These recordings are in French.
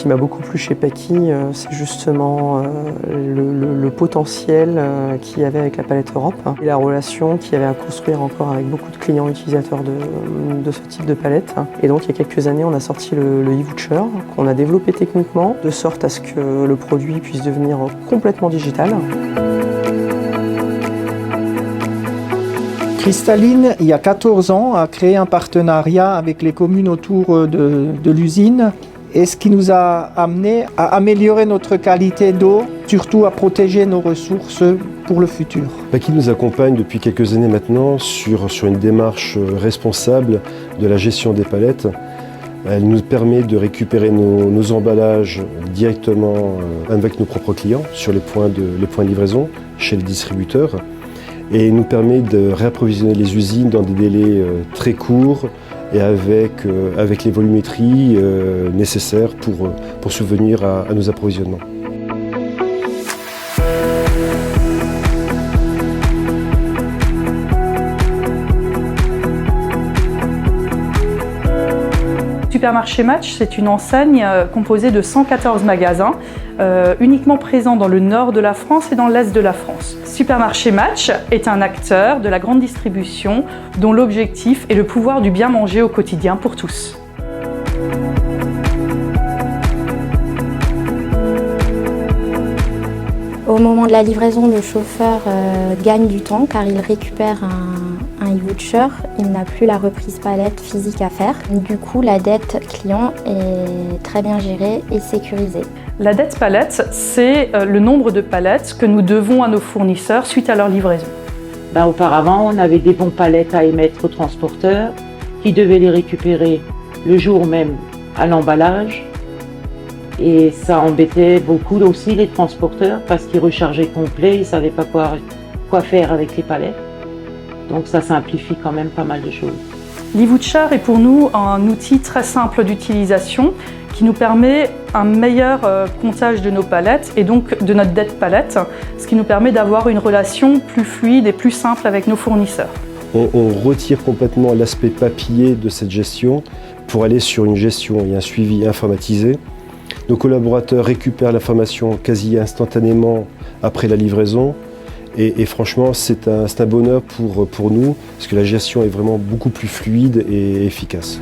m'a beaucoup plu chez Paqui, c'est justement le potentiel qu'il y avait avec la palette Europe et la relation qu'il y avait à construire encore avec beaucoup de clients utilisateurs de ce type de palette. Et donc il y a quelques années, on a sorti le e-voucher qu'on a développé techniquement de sorte à ce que le produit puisse devenir complètement digital. Cristalline, il y a 14 ans, a créé un partenariat avec les communes autour de l'usine, et ce qui nous a amené à améliorer notre qualité d'eau, surtout à protéger nos ressources pour le futur. Paqui nous accompagne depuis quelques années maintenant sur une démarche responsable de la gestion des palettes. Elle nous permet de récupérer nos emballages directement avec nos propres clients sur les points de livraison chez les distributeurs. Et nous permet de réapprovisionner les usines dans des délais très courts et avec les volumétries nécessaires pour subvenir à nos approvisionnements. Supermarché Match, c'est une enseigne composée de 114 magasins, uniquement présents dans le nord de la France et dans l'est de la France. Supermarché Match est un acteur de la grande distribution dont l'objectif est le pouvoir du bien manger au quotidien pour tous. Au moment de la livraison, le chauffeur gagne du temps car il récupère un e-voucher, il n'a plus la reprise palette physique à faire. Du coup, la dette client est très bien gérée et sécurisée. La dette palette, c'est le nombre de palettes que nous devons à nos fournisseurs suite à leur livraison. Auparavant, on avait des bons palettes à émettre aux transporteurs qui devaient les récupérer le jour même à l'emballage. Et ça embêtait beaucoup aussi les transporteurs parce qu'ils rechargeaient complet, ils ne savaient pas quoi faire avec les palettes. Donc ça simplifie quand même pas mal de choses. L'e-voucher est pour nous un outil très simple d'utilisation qui nous permet un meilleur comptage de nos palettes et donc de notre dette palette, ce qui nous permet d'avoir une relation plus fluide et plus simple avec nos fournisseurs. On retire complètement l'aspect papier de cette gestion pour aller sur une gestion et un suivi informatisé. Nos collaborateurs récupèrent l'information quasi instantanément après la livraison et franchement c'est un bonheur pour nous parce que la gestion est vraiment beaucoup plus fluide et efficace.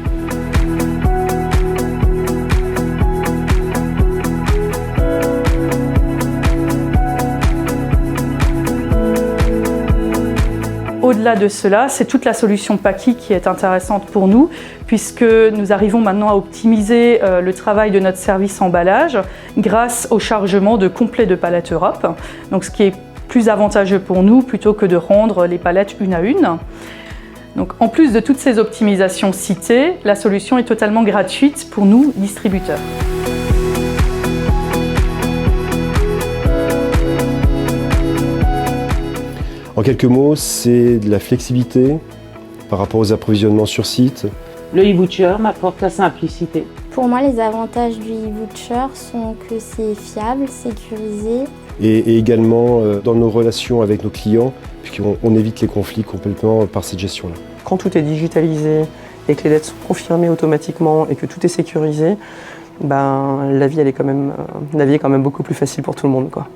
Au-delà de cela, c'est toute la solution Paqui qui est intéressante pour nous, puisque nous arrivons maintenant à optimiser le travail de notre service emballage grâce au chargement de complets de palettes Europe, donc ce qui est plus avantageux pour nous plutôt que de rendre les palettes une à une. Donc, en plus de toutes ces optimisations citées, la solution est totalement gratuite pour nous, distributeurs. En quelques mots, c'est de la flexibilité par rapport aux approvisionnements sur site. Le e-voucher m'apporte la simplicité. Pour moi, les avantages du e-voucher sont que c'est fiable, sécurisé. Et également dans nos relations avec nos clients, puisqu'on évite les conflits complètement par cette gestion-là. Quand tout est digitalisé et que les dettes sont confirmées automatiquement et que tout est sécurisé, la vie est quand même beaucoup plus facile pour tout le monde, quoi.